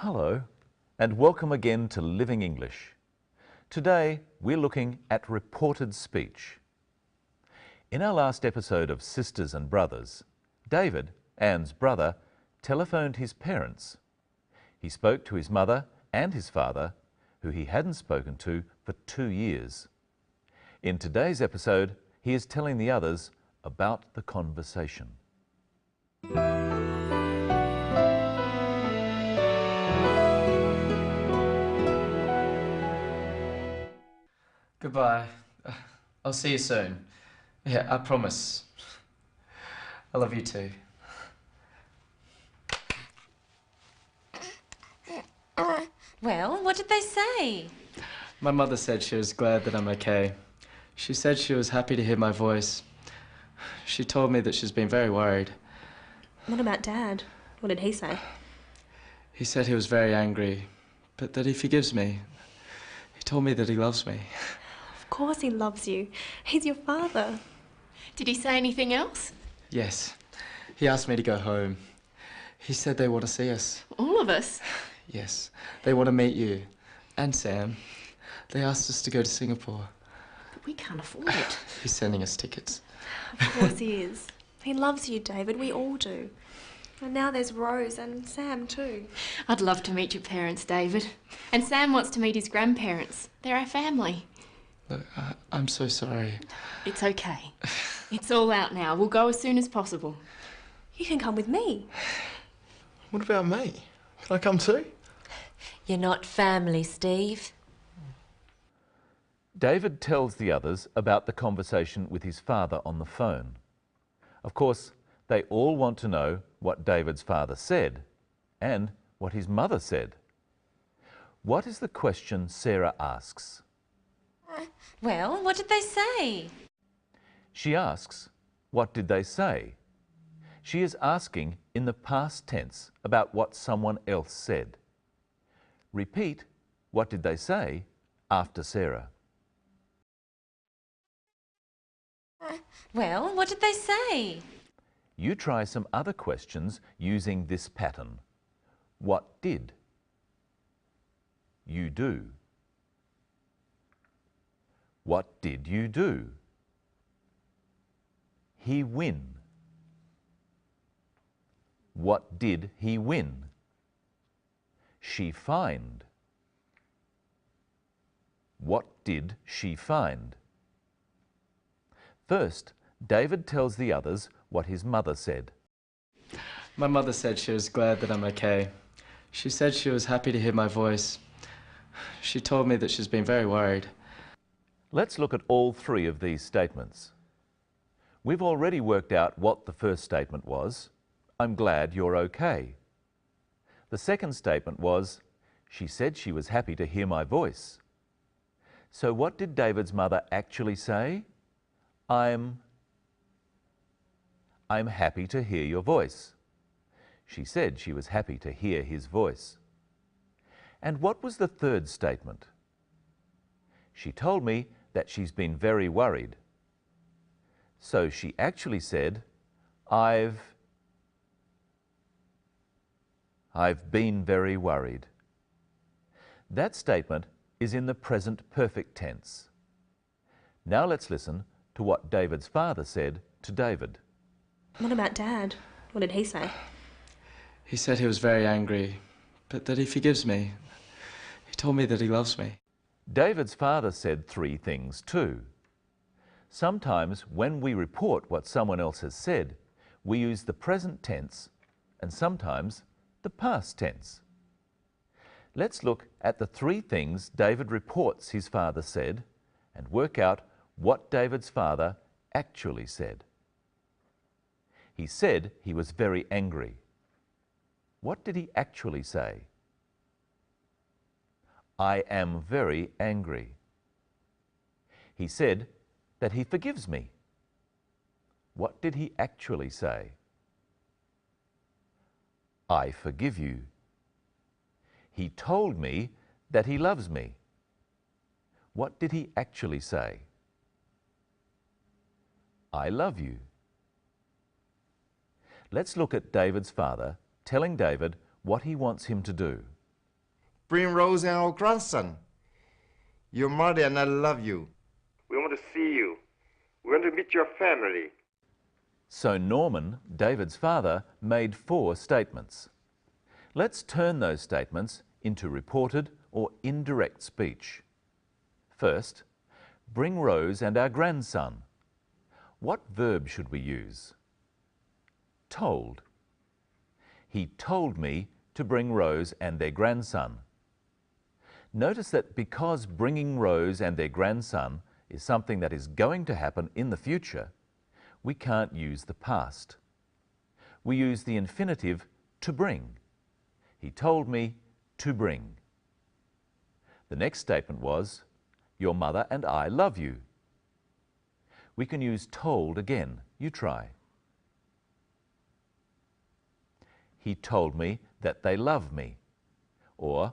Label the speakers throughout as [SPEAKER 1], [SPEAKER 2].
[SPEAKER 1] Hello, and welcome again to Living English. Today, we're looking at reported speech. In our last episode of Sisters and Brothers, David, Anne's brother, telephoned his parents. He spoke to his mother and his father, who he hadn't spoken to for 2 years. In today's episode, he is telling the others about the conversation.
[SPEAKER 2] Goodbye. I'll see you soon. Yeah, I promise. I love you too.
[SPEAKER 3] Well, what did they say?
[SPEAKER 2] My mother said she was glad that I'm okay. She said she was happy to hear my voice. She told me that she's been very worried.
[SPEAKER 4] What about Dad? What did he say?
[SPEAKER 2] He said he was very angry, but that he forgives me. He told me that he loves me.
[SPEAKER 4] Of course he loves you. He's your father.
[SPEAKER 3] Did he say anything else?
[SPEAKER 2] Yes. He asked me to go home. He said they want to see us.
[SPEAKER 3] All of us?
[SPEAKER 2] Yes. They want to meet you. And Sam. They asked us to go to Singapore.
[SPEAKER 3] But we can't afford it.
[SPEAKER 2] He's sending us tickets.
[SPEAKER 4] Of course he is. He loves you, David. We all do. And now there's Rose and Sam too.
[SPEAKER 3] I'd love to meet your parents, David. And Sam wants to meet his grandparents. They're our family.
[SPEAKER 2] Look, I'm so sorry.
[SPEAKER 3] It's okay. It's all out now. We'll go as soon as possible.
[SPEAKER 4] You can come with me.
[SPEAKER 5] What about me? Can I come too?
[SPEAKER 6] You're not family, Steve.
[SPEAKER 1] David tells the others about the conversation with his father on the phone. Of course, they all want to know what David's father said and what his mother said. What is the question Sarah asks?
[SPEAKER 3] Well, what did they say?
[SPEAKER 1] She asks, what did they say? She is asking in the past tense about what someone else said. Repeat, what did they say, after Sarah.
[SPEAKER 3] Well, what did they say?
[SPEAKER 1] You try some other questions using this pattern. What did you do? What did you do? He win. What did he win? She find. What did she find? First, David tells the others what his mother said.
[SPEAKER 2] My mother said she was glad that I'm okay. She said she was happy to hear my voice. She told me that she's been very worried.
[SPEAKER 1] Let's look at all three of these statements. We've already worked out what the first statement was. I'm glad you're okay. The second statement was, she said she was happy to hear my voice. So what did David's mother actually say? I'm happy to hear your voice. She said she was happy to hear his voice. And what was the third statement? She told me that she's been very worried. So she actually said, I've been very worried. That statement is in the present perfect tense. Now let's listen to what David's father said to David.
[SPEAKER 4] What about Dad? What did he say?
[SPEAKER 2] He said he was very angry, but that he forgives me. He told me that he loves me.
[SPEAKER 1] David's father said three things too. Sometimes when we report what someone else has said, we use the present tense and sometimes the past tense. Let's look at the three things David reports his father said and work out what David's father actually said. He said he was very angry. What did he actually say? I am very angry. He said that he forgives me. What did he actually say? I forgive you. He told me that he loves me. What did he actually say? I love you. Let's look at David's father telling David what he wants him to do.
[SPEAKER 7] Bring Rose and our grandson. Your mother and I love you. We want to see you. We want to meet your family.
[SPEAKER 1] So Norman, David's father, made 4 statements. Let's turn those statements into reported or indirect speech. First, bring Rose and our grandson. What verb should we use? Told. He told me to bring Rose and their grandson. Notice that because bringing Rose and their grandson is something that is going to happen in the future, we can't use the past. We use the infinitive to bring. He told me to bring. The next statement was, your mother and I love you. We can use told again. You try. He told me that they love me. Or,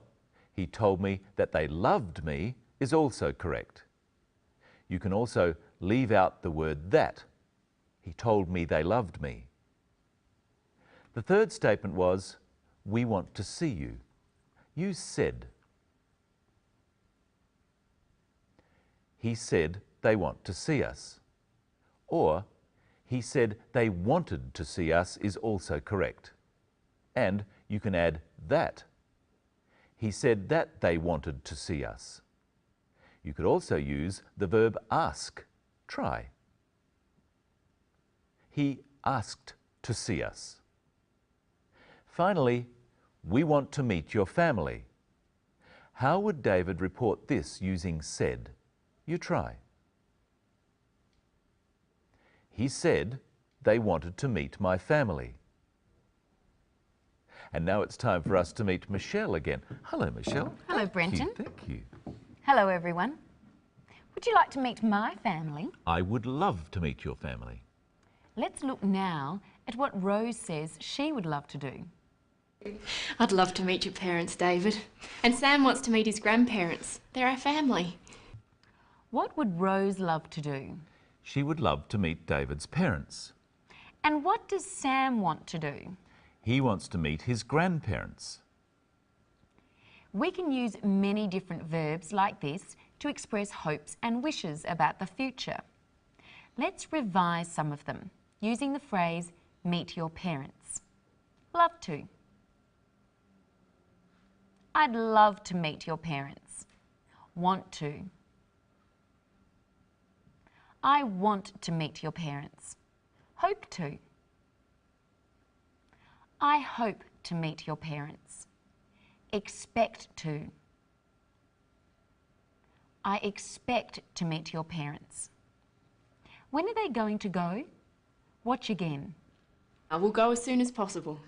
[SPEAKER 1] he told me that they loved me is also correct. You can also leave out the word that. He told me they loved me. The third statement was, we want to see you. Use said. He said they want to see us. Or, he said they wanted to see us is also correct. And you can add that. He said that they wanted to see us. You could also use the verb ask. Try. He asked to see us. Finally, we want to meet your family. How would David report this using said? You try. He said they wanted to meet my family. And now it's time for us to meet Michelle again. Hello, Michelle.
[SPEAKER 8] Hello, Brenton.
[SPEAKER 1] Thank you.
[SPEAKER 8] Hello, everyone. Would you like to meet my family?
[SPEAKER 1] I would love to meet your family.
[SPEAKER 8] Let's look now at what Rose says she would love to do.
[SPEAKER 3] I'd love to meet your parents, David. And Sam wants to meet his grandparents. They're our family.
[SPEAKER 8] What would Rose love to do?
[SPEAKER 1] She would love to meet David's parents.
[SPEAKER 8] And what does Sam want to do?
[SPEAKER 1] He wants to meet his grandparents.
[SPEAKER 8] We can use many different verbs like this to express hopes and wishes about the future. Let's revise some of them using the phrase, meet your parents. Love to. I'd love to meet your parents. Want to. I want to meet your parents. Hope to. I hope to meet your parents. Expect to. I expect to meet your parents. When are they going to go? Watch again.
[SPEAKER 3] I will go as soon as possible.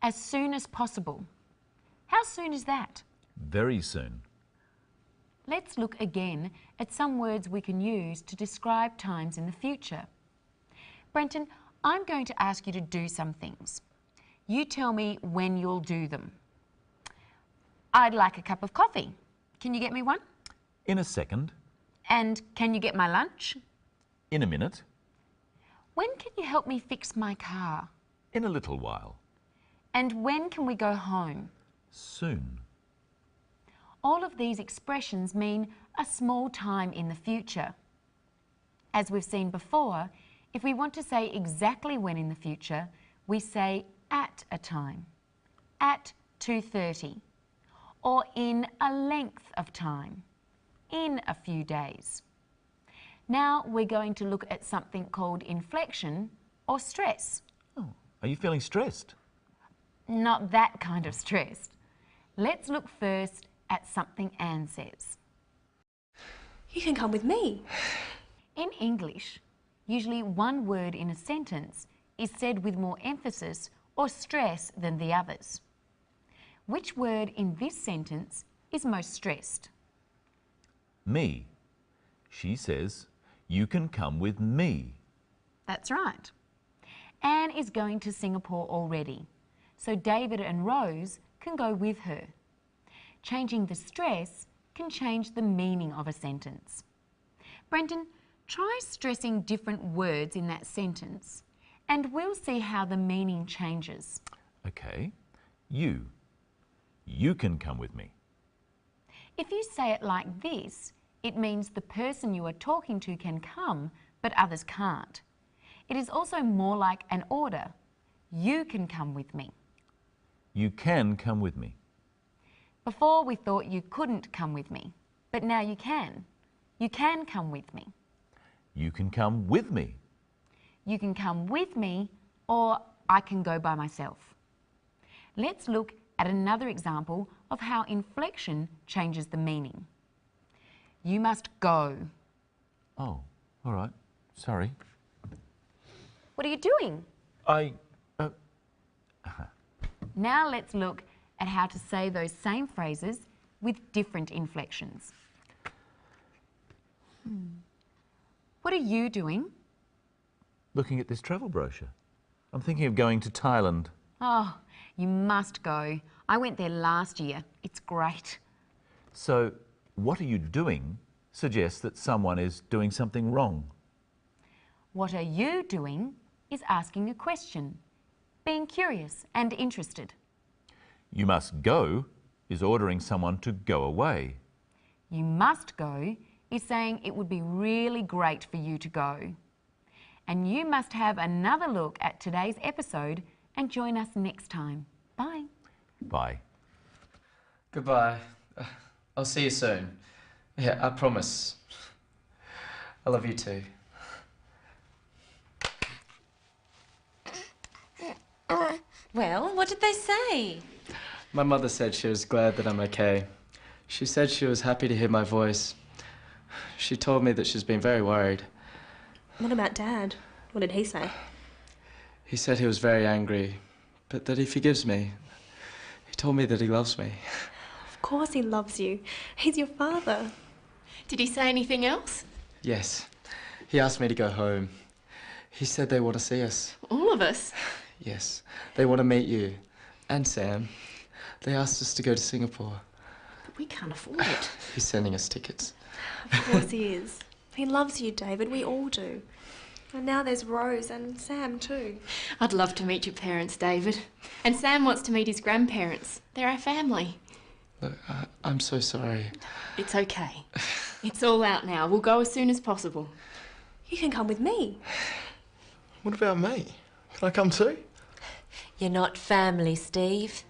[SPEAKER 8] As soon as possible. How soon is that?
[SPEAKER 1] Very soon.
[SPEAKER 8] Let's look again at some words we can use to describe times in the future. Brenton, I'm going to ask you to do some things. You tell me when you'll do them. I'd like a cup of coffee. Can you get me one?
[SPEAKER 1] In a second.
[SPEAKER 8] And can you get my lunch?
[SPEAKER 1] In a minute.
[SPEAKER 8] When can you help me fix my car?
[SPEAKER 1] In a little while.
[SPEAKER 8] And when can we go home?
[SPEAKER 1] Soon.
[SPEAKER 8] All of these expressions mean a small time in the future. As we've seen before, if we want to say exactly when in the future, we say at a time, at 2:30, or in a length of time, in a few days. Now we're going to look at something called inflection or stress.
[SPEAKER 1] Oh, are you feeling stressed?
[SPEAKER 8] Not that kind of stressed. Let's look first at something Anne says.
[SPEAKER 4] You can come with me.
[SPEAKER 8] In English, usually one word in a sentence is said with more emphasis or stress than the others. Which word in this sentence is most stressed?
[SPEAKER 1] Me. She says, you can come with me.
[SPEAKER 8] That's right. Anne is going to Singapore already, so David and Rose can go with her. Changing the stress can change the meaning of a sentence. Brenton, try stressing different words in that sentence and we'll see how the meaning changes.
[SPEAKER 1] Okay. You. You can come with me.
[SPEAKER 8] If you say it like this, it means the person you are talking to can come, but others can't. It is also more like an order. You can come with me.
[SPEAKER 1] You can come with me.
[SPEAKER 8] Before we thought you couldn't come with me, but now you can. You can come with me.
[SPEAKER 1] You can come with me.
[SPEAKER 8] You can come with me, or I can go by myself. Let's look at another example of how inflection changes the meaning. You must go.
[SPEAKER 1] Oh, all right. Sorry.
[SPEAKER 8] What are you doing? Now let's look at how to say those same phrases with different inflections. What are you doing?
[SPEAKER 1] Looking at this travel brochure. I'm thinking of going to Thailand.
[SPEAKER 8] Oh, you must go. I went there last year. It's great.
[SPEAKER 1] So, what are you doing suggests that someone is doing something wrong.
[SPEAKER 8] What are you doing is asking a question, being curious and interested.
[SPEAKER 1] You must go is ordering someone to go away.
[SPEAKER 8] You must go is saying it would be really great for you to go. And you must have another look at today's episode and join us next time. Bye.
[SPEAKER 1] Bye.
[SPEAKER 2] Goodbye. I'll see you soon. Yeah, I promise. I love you too.
[SPEAKER 6] Well, what did they say?
[SPEAKER 2] My mother said she was glad that I'm okay. She said she was happy to hear my voice. She told me that she's been very worried.
[SPEAKER 4] What about Dad? What did he say?
[SPEAKER 2] He said he was very angry, but that he forgives me. He told me that he loves me.
[SPEAKER 4] Of course he loves you. He's your father.
[SPEAKER 3] Did he say anything else?
[SPEAKER 2] Yes. He asked me to go home. He said they want to see us.
[SPEAKER 3] All of us?
[SPEAKER 2] Yes. They want to meet you. And Sam. They asked us to go to Singapore.
[SPEAKER 3] But we can't afford it.
[SPEAKER 2] He's sending us tickets.
[SPEAKER 4] Of course he is. He loves you, David. We all do. And now there's Rose and Sam too.
[SPEAKER 3] I'd love to meet your parents, David. And Sam wants to meet his grandparents. They're our family.
[SPEAKER 2] Look, I'm so sorry.
[SPEAKER 3] It's okay. It's all out now. We'll go as soon as possible.
[SPEAKER 4] You can come with me.
[SPEAKER 5] What about me? Can I come too?
[SPEAKER 6] You're not family, Steve.